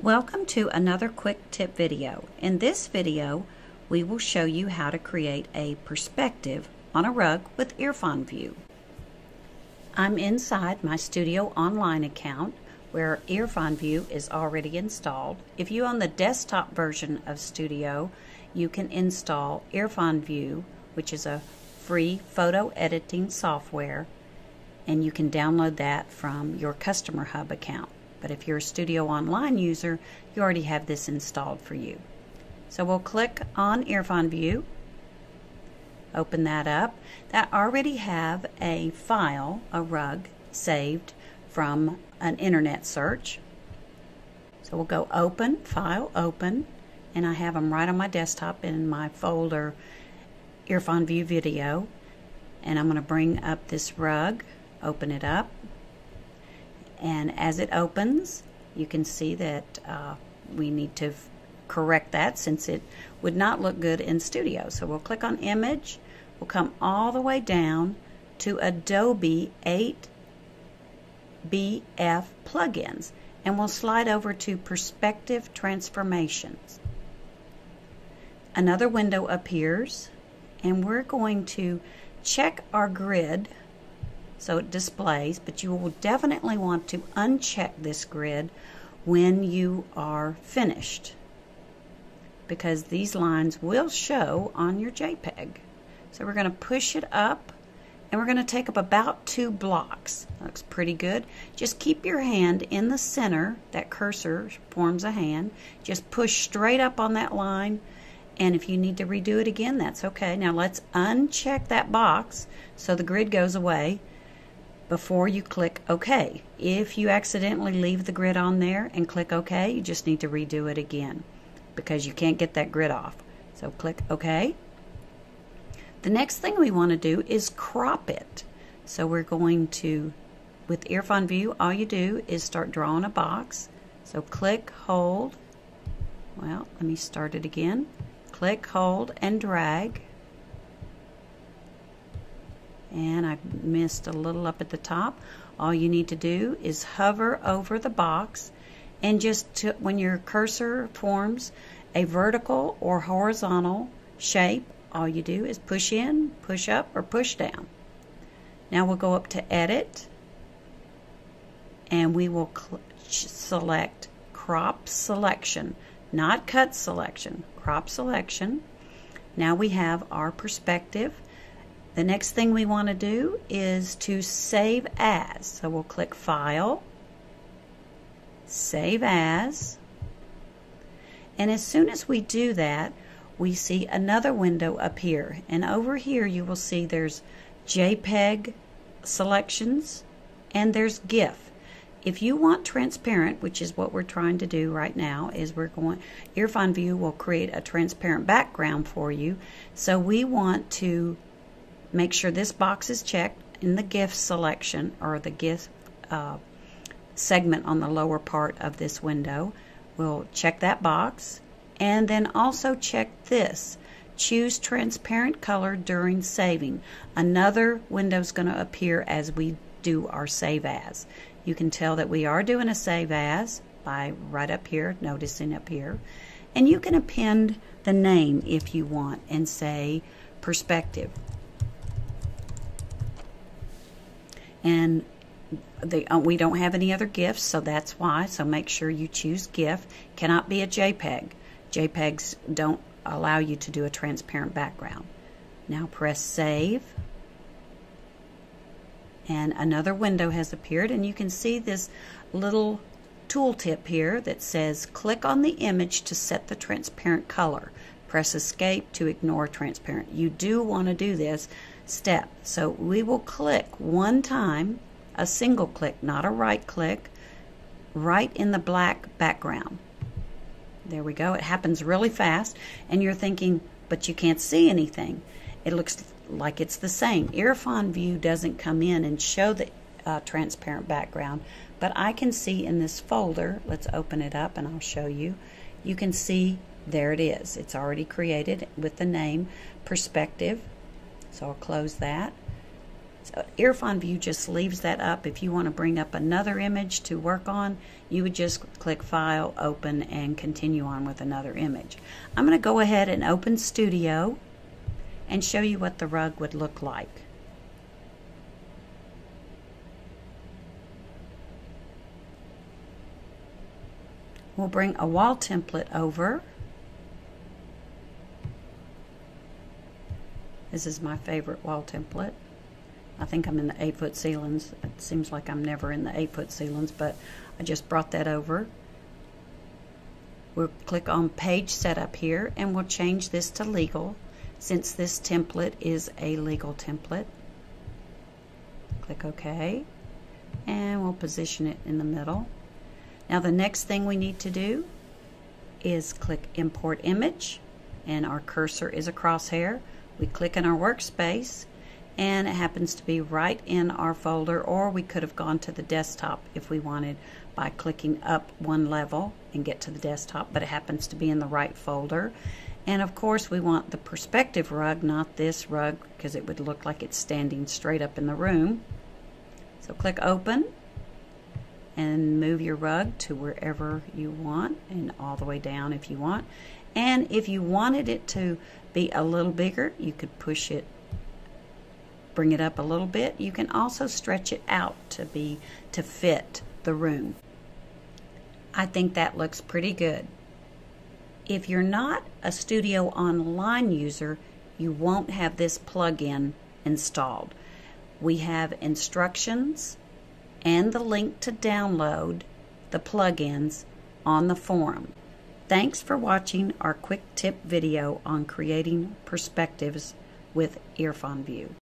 Welcome to another quick tip video. In this video, we will show you how to create a perspective on a rug with Irfanview. I'm inside my Studio Online account where Irfanview is already installed. If you own the desktop version of Studio, you can install Irfanview, which is a free photo editing software, and you can download that from your Customer Hub account. But if you're a Studio Online user, you already have this installed for you. So we'll click on Irfanview, open that up. That already have a file, a rug, saved from an internet search. So we'll go Open, File, Open, and I have them right on my desktop in my folder Irfanview Video. And I'm going to bring up this rug, open it up. And as it opens, you can see that we need to correct that since it would not look good in Studio. So we'll click on Image. We'll come all the way down to Adobe 8BF plugins. And we'll slide over to Perspective Transformations. Another window appears, and we're going to check our grid so it displays, but you will definitely want to uncheck this grid when you are finished, because these lines will show on your JPEG. So we're going to push it up, and we're going to take up about 2 blocks. Looks pretty good. Just keep your hand in the center. That cursor forms a hand. Just push straight up on that line, and if you need to redo it again, that's okay. Now let's uncheck that box so the grid goes away before you click OK. If you accidentally leave the grid on there and click OK, you just need to redo it again because you can't get that grid off. So click OK. The next thing we want to do is crop it. So we're going to, with Irfanview, all you do is start drawing a box. So click, hold. Well, let me start it again. Click, hold, and drag. And I missed a little up at the top. All you need to do is hover over the box, and just when your cursor forms a vertical or horizontal shape, all you do is push in, push up, or push down. Now we'll go up to Edit, and we will select Crop Selection, not Cut Selection, Crop Selection. Now we have our perspective. The next thing we want to do is to save as. So we'll click File, Save As, and as soon as we do that, we see another window appear. And over here you will see there's JPEG selections and there's GIF. If you want transparent, which is what we're trying to do right now, is Irfanview will create a transparent background for you. So we want to make sure this box is checked in the GIF selection, or the GIF segment on the lower part of this window. We'll check that box, and then also check this. Choose transparent color during saving. Another window is going to appear as we do our save as. You can tell that we are doing a save as by right up here, noticing up here. And you can append the name if you want and say perspective. And we don't have any other GIFs, so that's why. So make sure you choose GIF. Cannot be a JPEG. JPEGs don't allow you to do a transparent background. Now press Save. And another window has appeared, and you can see this little tooltip here that says click on the image to set the transparent color. Press Escape to ignore transparent. You do want to do this step. So we will click one time, a single click, not a right click, right in the black background. There we go. It happens really fast, and you're thinking, but you can't see anything. It looks like it's the same. Irfanview doesn't come in and show the transparent background, but I can see in this folder, let's open it up and I'll show you. You can see there it is. It's already created with the name Perspective. So I'll close that. So Irfanview just leaves that up. If you want to bring up another image to work on, you would just click File, Open, and continue on with another image. I'm going to go ahead and open Studio and show you what the rug would look like. We'll bring a wall template over. This is my favorite wall template. I think I'm in the 8-foot ceilings. It seems like I'm never in the 8-foot ceilings, but I just brought that over. We'll click on Page Setup here, and we'll change this to Legal, since this template is a legal template. Click OK, and we'll position it in the middle. Now the next thing we need to do is click Import Image, and our cursor is a crosshair. We click in our workspace, and it happens to be right in our folder, or we could have gone to the desktop if we wanted by clicking up one level and get to the desktop, but it happens to be in the right folder. And of course we want the perspective rug, not this rug, because it would look like it's standing straight up in the room. So click Open and move your rug to wherever you want, and all the way down if you want. And if you wanted it to be a little bigger, you could push it, bring it up a little bit. You can also stretch it out to fit the room. I think that looks pretty good. If you're not a Studio Online user, you won't have this plugin installed. We have instructions and the link to download the plugins on the forum. Thanks for watching our quick tip video on creating perspectives with Irfanview.